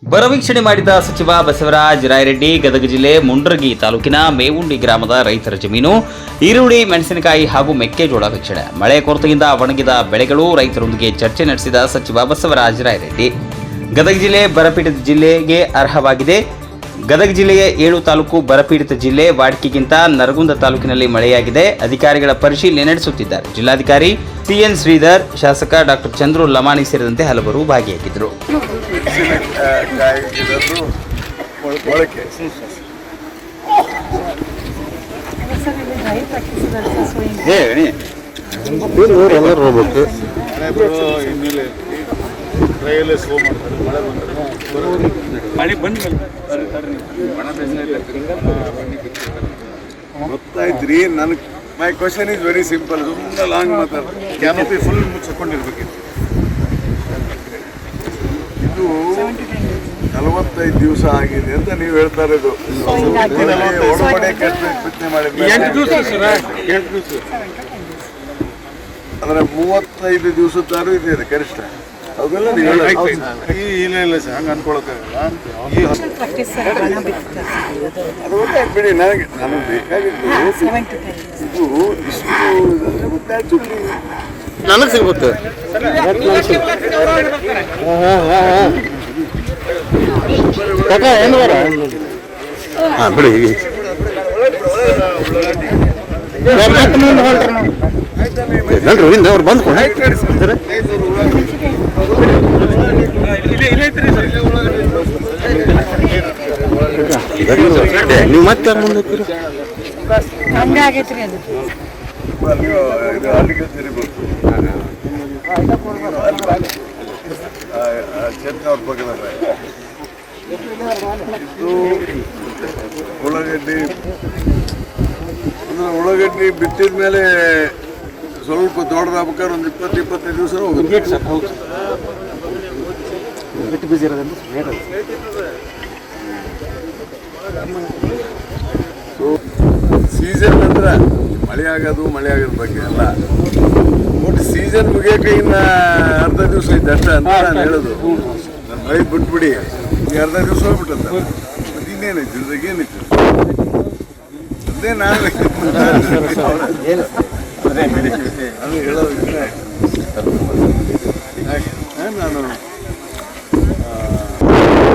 ಬರ ವೀಕ್ಷಣೆ ಮಾಡಿದ ಸಚಿವ ಬಸವರಾಜ ರಾಯರೆಡ್ಡಿ ಗದಗ ಜಿಲ್ಲೆ ಮುಂಡ್ರಗಿ ತಾಲೂಕಿನ ಮೇವುಂಡಿ ಗ್ರಾಮದ ರೈತರ ಜಮೀನು ಈರುಳ್ಳಿ, ಮೆಣಸಿನಕಾಯಿ ಹಾಗೂ ಮೆಕ್ಕೆಜೋಳ ವೀಕ್ಷಣೆ. ಮಳೆ ಕೊರತೆಯಿಂದ ಒಣಗಿದ ಬೆಳೆಗಳು, ರೈತರೊಂದಿಗೆ ಚರ್ಚೆ ನಡೆಸಿದ ಸಚಿವ ಬಸವರಾಜ ರಾಯರೆಡ್ಡಿ. ಗದಗ ಜಿಲ್ಲೆ ಬರಪೀಡಿತ ಜಿಲ್ಲೆಗೆ ಅರ್ಹವಾಗಿದೆ. ಗದಗ ಜಿಲ್ಲೆಯ 7 ತಾಲೂಕು ಬರಪೀಡಿತ ಜಿಲ್ಲೆ. ವಾಡಿಕೆಗಿಂತ ನರಗುಂದ ತಾಲೂಕಿನಲ್ಲಿ ಮಳೆಯಾಗಿದೆ. ಅಧಿಕಾರಿಗಳ ಪರಿಶೀಲನೆ ನಡೆಸುತ್ತಿದ್ದಾರೆ. ಜಿಲ್ಲಾಧಿಕಾರಿ ಸಿಎನ್ ಶ್ರೀಧರ್, ಶಾಸಕ ಡಾಕ್ಟರ್ ಚಂದ್ರು ಲಮಾಣಿ ಸೇರಿದಂತೆ ಹಲವರು ಭಾಗಿಯಾಗಿದ್ದರು. ಗೊತ್ತಾಯ್ತ್ರಿ. ನನ್ my question is very simple. ಸುಮ್ಮನೆ ಲಾಂಗ್ ಮಾತಾಡ ಕ್ಯಾನೋಪಿ ಫುಲ್ ಮುಚ್ಚಿಕೊಂಡಿರ್ಬೇಕಿತ್ತು. ಇದು 45 ದಿವಸ ಆಗಿದೆ ಅಂತ ನೀವು ಹೇಳ್ತಾ ಇರೋದು. ಒಳಗಡೆ ಪ್ರಯತ್ನ ಮಾಡಿದ್ರೆ ಅಂದ್ರೆ 35 ದಿವಸದ್ದಾರು ಇದೆ ಕನಿಷ್ಠ. ಅವೆಲ್ಲ ನೀವು ಇಲ್ಲ ಸರ್, ಹಂಗೆ ಅನ್ಕೊಳಕ್ಕಾಗಲ್ಲ. ಅದು ಗೊತ್ತಾಯ್ತು ಬಿಡಿ. ನನಗೆ ಬೇಕಾಗಿತ್ತು ಇದು ಇಷ್ಟು ಗೊತ್ತಾಯ್ತು. ನನಗೆ ಸಿಗುತ್ತೆ ಬಿಡಿ. ಅವ್ರು ಬಂದು ನೀವು ಮತ್ತೆ ಮುಂದೆ ಹಂಗಾಗೈತ್ರಿ. ಅದು ಚೇತನವ್ರ ಪಕ್ಕದ ಉಳ್ಳಾಗಡ್ಡಿ ಬಿತ್ತಿದ ಮೇಲೆ ಸ್ವಲ್ಪ ದೊಡ್ಡದಾಗ್ಬೇಕಾದ್ರೆ ಒಂದು 20-25 ದಿವಸ ಹೋಗುತ್ತೆ. ಸೀಸನ್ ಅಂದ್ರೆ ಮಳೆ ಆಗೋದು ಬಗ್ಗೆ ಅಲ್ಲ. ಒಟ್ಟು ಸೀಸನ್ ಮುಗಿಯೋಕೆ ಇನ್ನು ಅರ್ಧ ದಿವಸ ಐತೆ ಅಷ್ಟೇ ಅಂತ ನಾನು ಹೇಳೋದು. ನನ್ನ ಮಳೆ ಬಿಟ್ಬಿಡಿ, ಈಗ ಅರ್ಧ ದಿವಸ ಹೋಗ್ಬಿಟ್ಟಂತ. ಮತ್ತೆ ಇನ್ನೇನೈತಿ ಇದ್ರಾಗ ಏನಿತ್ತು? ಅದೇ ನಾನು ಅದು ಹೇಳೋದು. ನಾನು